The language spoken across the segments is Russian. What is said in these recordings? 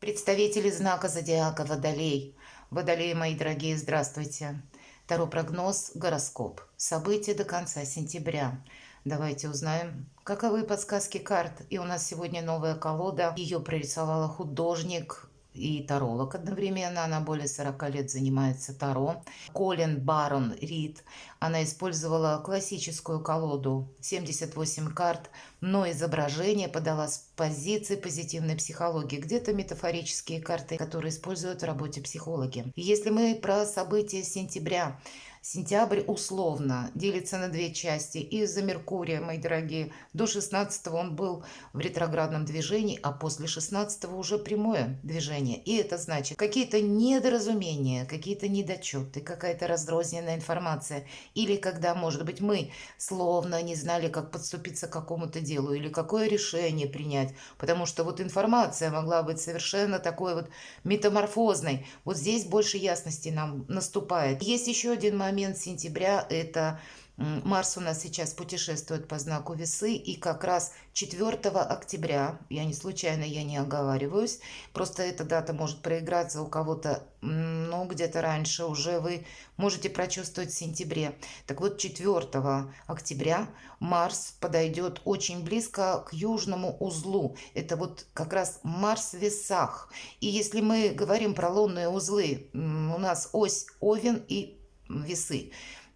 Представители знака зодиака Водолей. Водолеи, мои дорогие, здравствуйте. Таро-прогноз, гороскоп. События до конца сентября. Давайте узнаем, каковы подсказки карт. И у нас сегодня новая колода. Ее прорисовала художник и таролог одновременно. Она более 40 лет занимается таро. Колин Барон Рид. Она использовала классическую колоду 78 карт, но изображение подала с позиции позитивной психологии, где-то метафорические карты, которые используют в работе психологи. И если мы про события сентября, сентябрь условно делится на две части. Из-за Меркурия, мои дорогие, до 16-го он был в ретроградном движении, а после 16-го уже прямое движение. И это значит какие-то недоразумения, какие-то недочеты, какая-то разрозненная информация. Или когда, может быть, мы словно не знали, как подступиться к какому-то делу или какое решение принять, потому что вот информация могла быть совершенно такой вот метаморфозной. Вот здесь больше ясности нам наступает. Есть еще один момент сентября, это Марс у нас сейчас путешествует по знаку Весы, и как раз 4 октября, я не случайно, я не оговариваюсь, просто эта дата может проиграться у кого-то, ну, где-то раньше уже вы можете прочувствовать в сентябре. Так вот, 4 октября Марс подойдет очень близко к южному узлу. Это вот как раз Марс в Весах. И если мы говорим про лунные узлы, у нас ось Овен и Весы.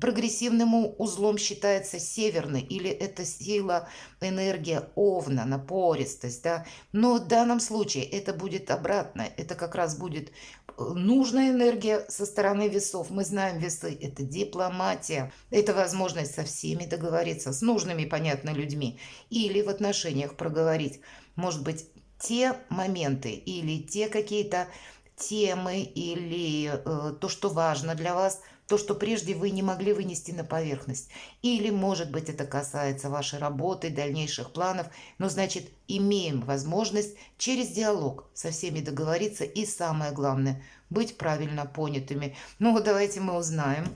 Прогрессивным узлом считается северный, или это сила, энергия Овна, напористость, да. Но в данном случае это будет обратно, это как раз будет нужная энергия со стороны весов. Мы знаем, весы – это дипломатия, это возможность со всеми договориться, с нужными, понятно, людьми, или в отношениях проговорить, может быть, те моменты или те какие-то темы, или то, что важно для вас, то, что прежде вы не могли вынести на поверхность. Или, может быть, это касается вашей работы, дальнейших планов, но, значит, имеем возможность через диалог со всеми договориться и, самое главное, быть правильно понятыми. Ну, вот давайте мы узнаем.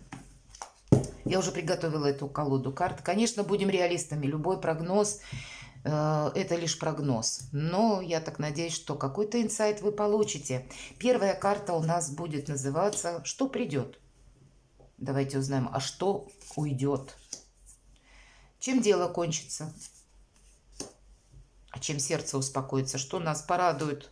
Я уже приготовила эту колоду карт. Конечно, будем реалистами. Любой прогноз это лишь прогноз. Но я так надеюсь, что какой-то инсайт вы получите. Первая карта у нас будет называться «Что придет?». Давайте узнаем, а что уйдет? Чем дело кончится? А чем сердце успокоится? Что нас порадует?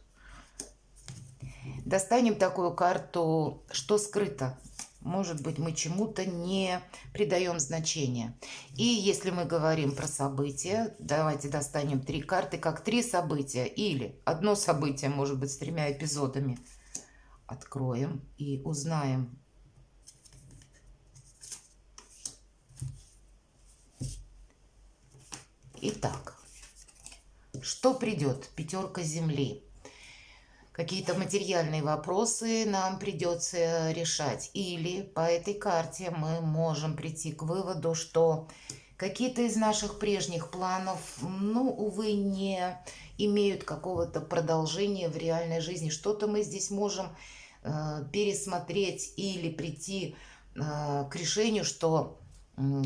Достанем такую карту «Что скрыто?». Может быть, мы чему-то не придаем значения. И если мы говорим про события, давайте достанем 3 карты, как 3 события. Или одно событие, может быть, с 3 эпизодами. Откроем и узнаем. Итак, что придет? 5 земли. Какие-то материальные вопросы нам придется решать. Или по этой карте мы можем прийти к выводу, что какие-то из наших прежних планов, ну, увы, не имеют какого-то продолжения в реальной жизни. Что-то мы здесь можем пересмотреть или прийти к решению, что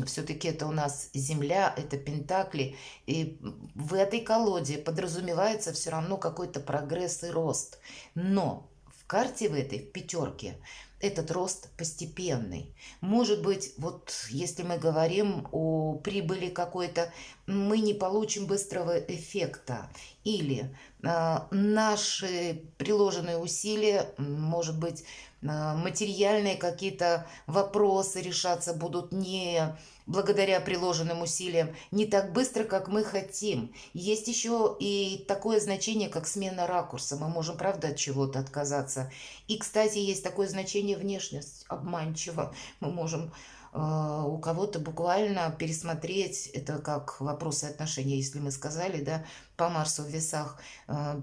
все-таки это у нас Земля, это Пентакли. И в этой колоде подразумевается все равно какой-то прогресс и рост. Но в карте в этой, в 5, этот рост постепенный. Может быть, вот если мы говорим о прибыли какой-то, мы не получим быстрого эффекта. Или наши приложенные усилия, может быть, материальные какие-то вопросы решаться будут не благодаря приложенным усилиям, не так быстро, как мы хотим. Есть еще и такое значение, как смена ракурса. Мы можем, правда, от чего-то отказаться. И, кстати, есть такое значение внешность обманчиво. Мы можем у кого-то буквально пересмотреть, это как вопросы отношений, если мы сказали, да, по Марсу в весах,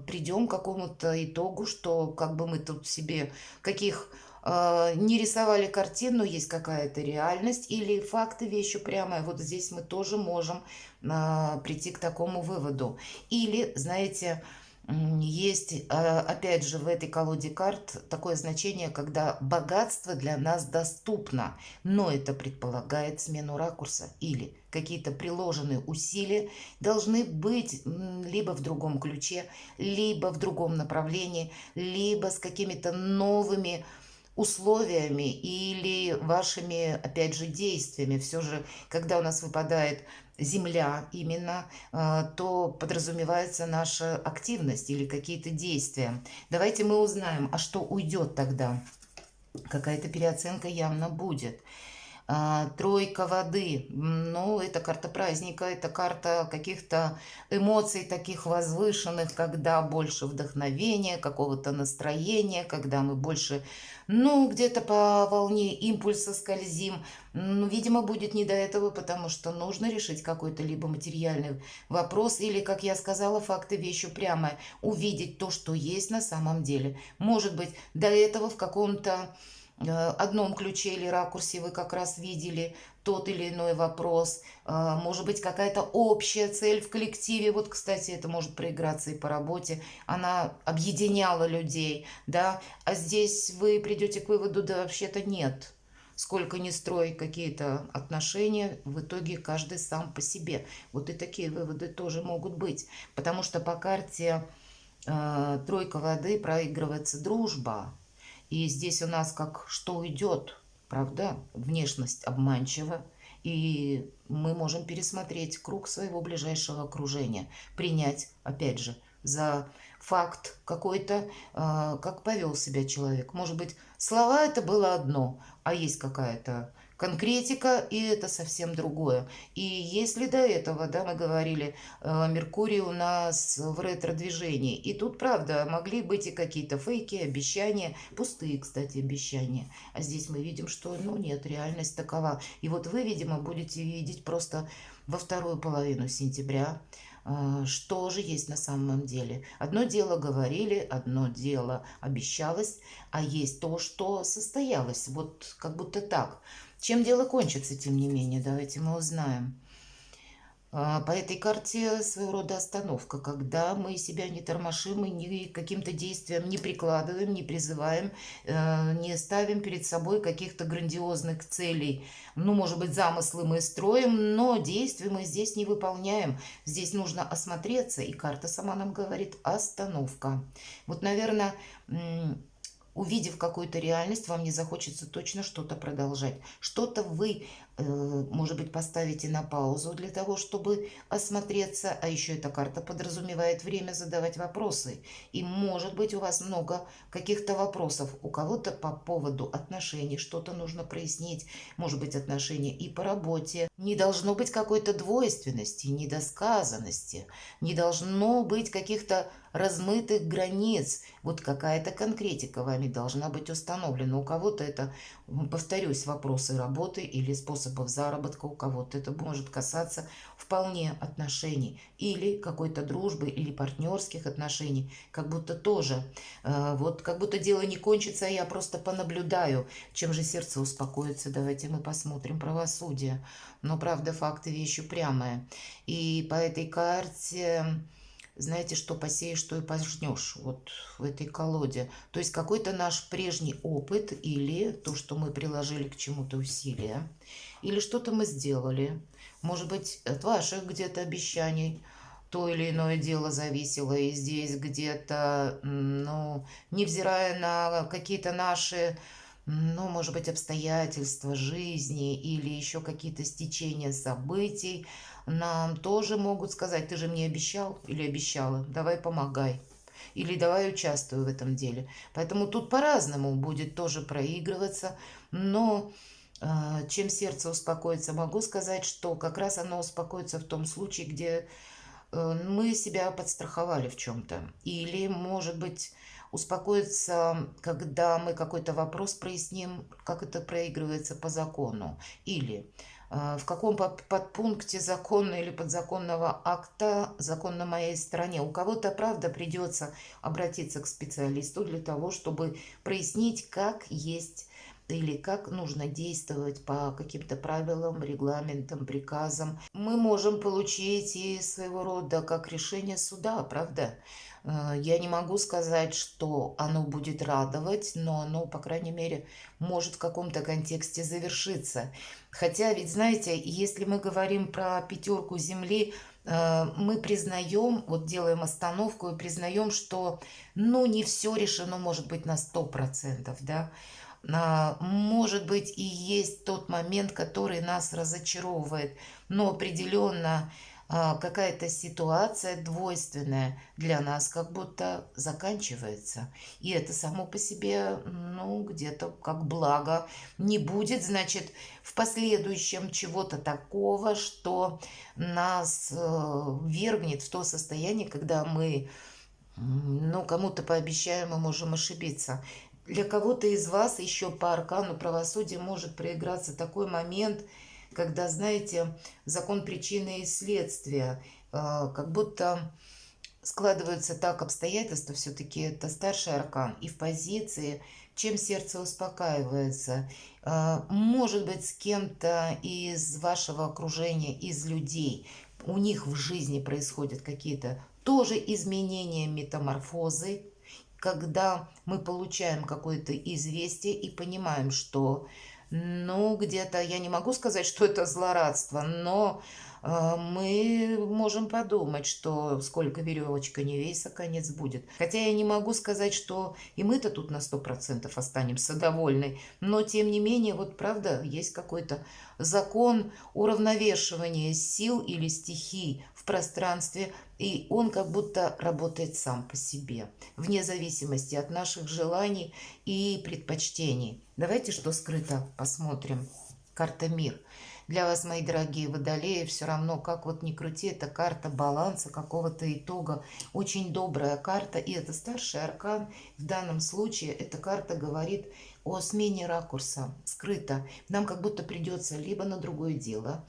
придем к какому-то итогу, что как бы мы тут себе каких не рисовали картину, есть какая-то реальность или факты, вещи прямо. Вот здесь мы тоже можем прийти к такому выводу. Или, знаете, Есть, опять же, в этой колоде карт такое значение, когда богатство для нас доступно, но это предполагает смену ракурса или какие-то приложенные усилия должны быть либо в другом ключе, либо в другом направлении, либо с какими-то новыми условиями или вашими, опять же, действиями. Все же, когда у нас выпадает Земля именно, то подразумевается наша активность или какие-то действия. Давайте мы узнаем, а что уйдет тогда? Какая-то переоценка явно будет. Тройка воды. Ну, это карта праздника, это карта каких-то эмоций таких возвышенных, когда больше вдохновения, какого-то настроения, когда мы больше, ну, где-то по волне импульса скользим. Ну, видимо, будет не до этого, потому что нужно решить какой-то либо материальный вопрос, или, как я сказала, факты вещи прямо увидеть то, что есть на самом деле. Может быть, до этого в каком-то одном ключе или ракурсе вы как раз видели тот или иной вопрос, может быть, какая-то общая цель в коллективе, вот, кстати, это может проиграться и по работе, она объединяла людей, да, а здесь вы придете к выводу, да, вообще-то нет, сколько ни строй какие-то отношения, в итоге каждый сам по себе. Вот и такие выводы тоже могут быть, потому что по карте тройка воды проигрывается дружба, и здесь у нас как что уйдет, правда? Внешность обманчива. И мы можем пересмотреть круг своего ближайшего окружения. Принять, опять же, за факт какой-то, как повел себя человек. Может быть, слова это было одно, а есть какая-то конкретика, и это совсем другое. И если до этого, да, мы говорили, Меркурий у нас в ретро-движении, и тут, правда, могли быть и какие-то фейки, обещания, пустые, кстати, обещания. А здесь мы видим, что, ну, нет, реальность такова. И вот вы, видимо, будете видеть просто во вторую половину сентября, что же есть на самом деле. Одно дело говорили, одно дело обещалось, а есть то, что состоялось. Вот как будто так. Чем дело кончится, тем не менее, давайте мы узнаем. По этой карте своего рода остановка, когда мы себя не тормошим и ни каким-то действиям не прикладываем, не призываем, не ставим перед собой каких-то грандиозных целей. Ну, может быть, замыслы мы строим, но действия мы здесь не выполняем. Здесь нужно осмотреться, и карта сама нам говорит остановка. Вот, наверное, увидев какую-то реальность, вам не захочется точно что-то продолжать. Что-то вы, может быть, поставите на паузу для того, чтобы осмотреться. А еще эта карта подразумевает время задавать вопросы. И, может быть, у вас много каких-то вопросов. У кого-то по поводу отношений что-то нужно прояснить. Может быть, отношения и по работе. Не должно быть какой-то двойственности, недосказанности. Не должно быть каких-то размытых границ. Вот какая-то конкретика вами должна быть установлена. У кого-то это, повторюсь, вопросы работы или способов заработка, у кого-то это может касаться вполне отношений или какой-то дружбы или партнерских отношений, как будто тоже, вот как будто дело не кончится, а я просто понаблюдаю, чем же сердце успокоится. Давайте мы посмотрим правосудие. Но правда, факты вещи упрямые. И по этой карте, знаете, что посеешь, что и пожнешь вот в этой колоде. То есть какой-то наш прежний опыт или то, что мы приложили к чему-то усилия, или что-то мы сделали. Может быть, от ваших где-то обещаний то или иное дело зависело, и здесь где-то, ну, невзирая на какие-то наши, ну, может быть, обстоятельства жизни или еще какие-то стечения событий, нам тоже могут сказать: ты же мне обещал или обещала, давай помогай. Или давай участвуй в этом деле. Поэтому тут по-разному будет тоже проигрываться. Но чем сердце успокоится, могу сказать, что как раз оно успокоится в том случае, где мы себя подстраховали в чем-то. Или, может быть, успокоиться, когда мы какой-то вопрос проясним, как это проигрывается по закону. Или в каком подпункте закона или подзаконного акта закон на моей стороне. У кого-то, правда, придется обратиться к специалисту для того, чтобы прояснить, как есть или как нужно действовать по каким-то правилам, регламентам, приказам, мы можем получить и своего рода как решение суда, правда? Я не могу сказать, что оно будет радовать, но оно, по крайней мере, может в каком-то контексте завершиться. Хотя, ведь знаете, если мы говорим про пятерку Земли, мы признаем, вот делаем остановку и признаем, что, ну, не все решено, может быть, на 100%, да. Может быть, и есть тот момент, который нас разочаровывает, но определенно какая-то ситуация двойственная для нас как будто заканчивается. И это само по себе, ну, где-то как благо. Не будет, значит, в последующем чего-то такого, что нас вергнет в то состояние, когда мы, ну, кому-то пообещаем, мы можем ошибиться. Для кого-то из вас еще по аркану правосудия может проиграться такой момент, когда, знаете, закон причины и следствия, как будто складываются так обстоятельства, все-таки это старший аркан, и в позиции, чем сердце успокаивается. Может быть, с кем-то из вашего окружения, из людей, у них в жизни происходят какие-то тоже изменения, метаморфозы, когда мы получаем какое-то известие и понимаем, что, ну, где-то, я не могу сказать, что это злорадство, но мы можем подумать, что сколько веревочка не веса, конец будет. Хотя я не могу сказать, что и мы-то тут на 100% останемся довольны, но тем не менее, вот правда, есть какой-то закон уравновешивания сил или стихий в пространстве, и он как будто работает сам по себе, вне зависимости от наших желаний и предпочтений. Давайте, что скрыто, посмотрим. Карта «Мир». Для вас, мои дорогие водолеи, все равно, как вот ни крути, это карта баланса, какого-то итога. Очень добрая карта, и это старший аркан. В данном случае эта карта говорит о смене ракурса, скрыто. Нам как будто придется либо на другое дело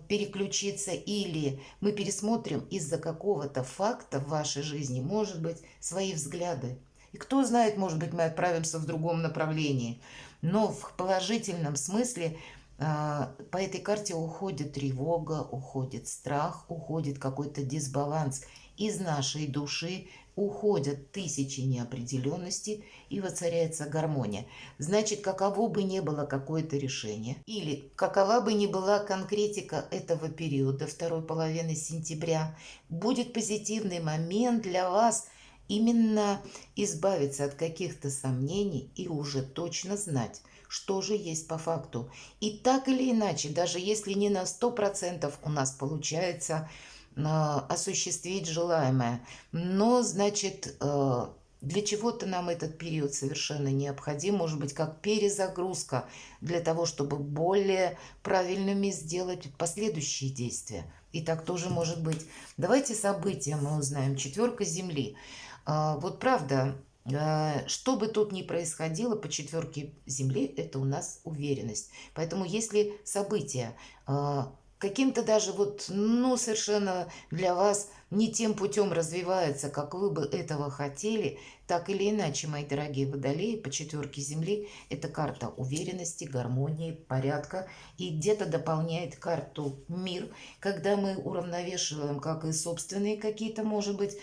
переключиться, или мы пересмотрим из-за какого-то факта в вашей жизни, может быть, свои взгляды. И кто знает, может быть, мы отправимся в другом направлении. Но в положительном смысле по этой карте уходит тревога, уходит страх, уходит какой-то дисбаланс. Из нашей души уходят тысячи неопределенностей и воцаряется гармония. Значит, каково бы ни было какое-то решение, или какова бы ни была конкретика этого периода, второй половины сентября, будет позитивный момент для вас именно избавиться от каких-то сомнений и уже точно знать, что же есть по факту. И так или иначе, даже если не на 100% у нас получается осуществить желаемое, но, значит, для чего-то нам этот период совершенно необходим, может быть, как перезагрузка для того, чтобы более правильными сделать последующие действия. И так тоже может быть. Давайте события мы узнаем. Четверка Земли. Вот правда, что бы тут ни происходило по четверке Земли, это у нас уверенность. Поэтому если события каким-то даже вот, ну, совершенно для вас не тем путем развивается, как вы бы этого хотели, так или иначе, мои дорогие водолеи, по четверке Земли это карта уверенности, гармонии, порядка, и где-то дополняет карту «Мир», когда мы уравновешиваем как и собственные какие-то, может быть,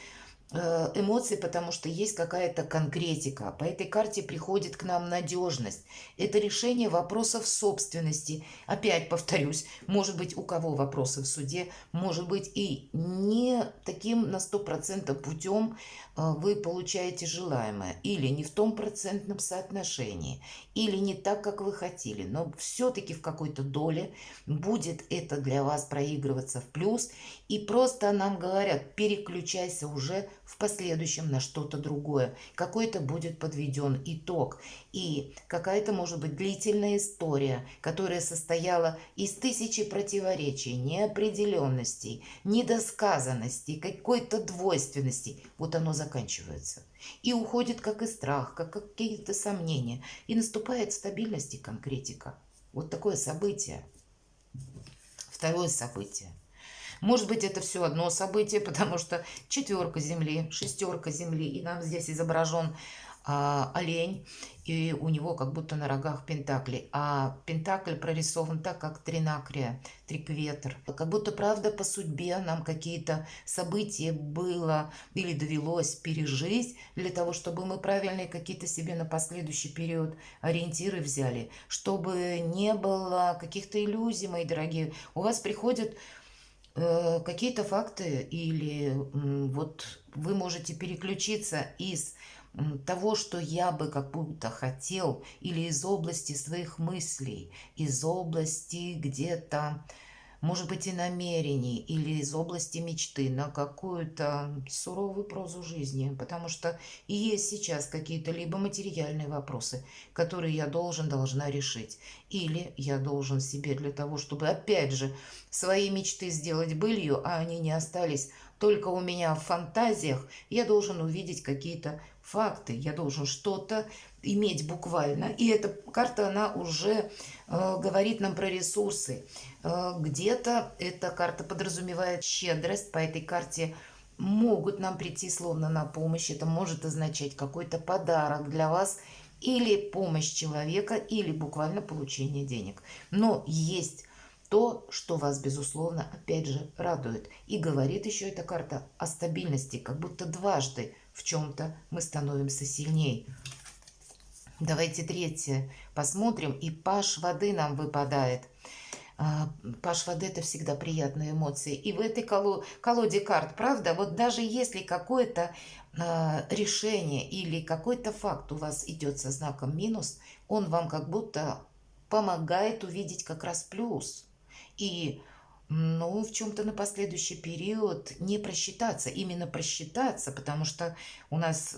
эмоций, потому что есть какая-то конкретика. По этой карте приходит к нам надежность. Это решение вопросов собственности. Опять повторюсь, может быть, у кого вопросы в суде, может быть, и не таким на 100% путем вы получаете желаемое. Или не в том процентном соотношении, или не так, как вы хотели. Но все-таки в какой-то доле будет это для вас проигрываться в плюс. И просто нам говорят, переключайся уже в последующем на что-то другое. Какой-то будет подведен итог. И какая-то, может быть, длительная история, которая состояла из тысячи противоречий, неопределенностей, недосказанностей, какой-то двойственности. Вот оно заканчивается. И уходит как и страх, как какие-то сомнения. И наступает стабильность и конкретика. Вот такое событие. Второе событие. Может быть, это все одно событие, потому что четверка Земли, шестерка Земли, и нам здесь изображен олень, и у него как будто на рогах пентакли. А пентакль прорисован так, как тринакрия, трикветр. Как будто, правда, по судьбе нам какие-то события было или довелось пережить для того, чтобы мы правильные какие-то себе на последующий период ориентиры взяли, чтобы не было каких-то иллюзий, мои дорогие. У вас приходят какие-то факты или вот вы можете переключиться из того, что я бы как будто хотел, или из области своих мыслей, из области где-то, может быть, и намерений, или из области мечты на какую-то суровую прозу жизни, потому что и есть сейчас какие-то либо материальные вопросы, которые я должна решить, или я должен себе для того, чтобы, опять же, свои мечты сделать былью, а они не остались только у меня в фантазиях, я должен увидеть какие-то факты, я должен что-то иметь буквально. И эта карта, она уже говорит нам про ресурсы. Где-то эта карта подразумевает щедрость, по этой карте могут нам прийти словно на помощь. Это может означать какой-то подарок для вас, или помощь человека, или буквально получение денег. Но есть то, что вас, безусловно, опять же радует. И говорит еще эта карта о стабильности, как будто дважды в чем-то мы становимся сильнее. Давайте третье посмотрим. И паш воды нам выпадает. Паш воды — это всегда приятные эмоции. И в этой колоде карт, правда, вот даже если какое-то решение или какой-то факт у вас идет со знаком минус, он вам как будто помогает увидеть как раз плюс. И ну, в чем-то на последующий период не просчитаться, именно просчитаться, потому что у нас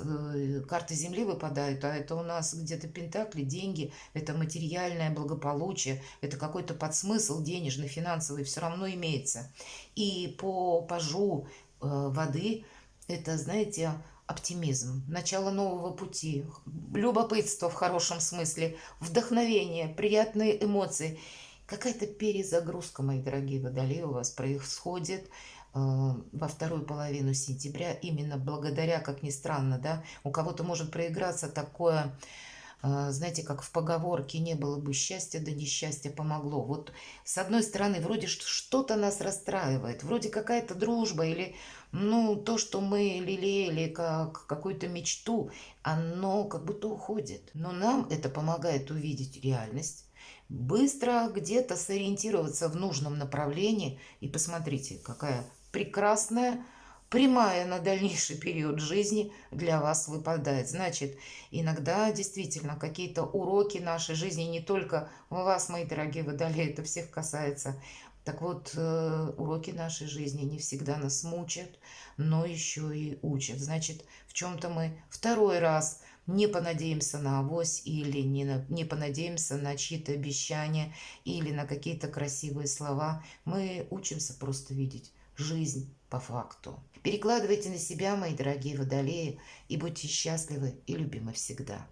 карты Земли выпадают, а это у нас где-то пентакли, деньги, это материальное благополучие, это какой-то подсмысл денежный, финансовый все равно имеется. И по пажу воды это, знаете, оптимизм, начало нового пути, любопытство в хорошем смысле, вдохновение, приятные эмоции. Какая-то перезагрузка, мои дорогие водолеи, у вас происходит во вторую половину сентября, именно благодаря, как ни странно, да, у кого-то может проиграться такое, знаете, как в поговорке: не было бы счастья, да несчастье помогло. Вот с одной стороны, вроде что-то нас расстраивает, вроде какая-то дружба или, ну, то, что мы лелеяли как какую-то мечту, оно как будто уходит. Но нам это помогает увидеть реальность, быстро где-то сориентироваться в нужном направлении. И посмотрите, какая прекрасная прямая на дальнейший период жизни для вас выпадает. Значит, иногда действительно какие-то уроки нашей жизни, не только вас, мои дорогие водолеи, это всех касается. Так вот, уроки нашей жизни не всегда нас мучат, но еще и учат. Значит, в чем-то мы второй раз не понадеемся на авось, или не понадеемся на чьи-то обещания или на какие-то красивые слова. Мы учимся просто видеть жизнь по факту. Перекладывайте на себя, мои дорогие водолеи, и будьте счастливы и любимы всегда.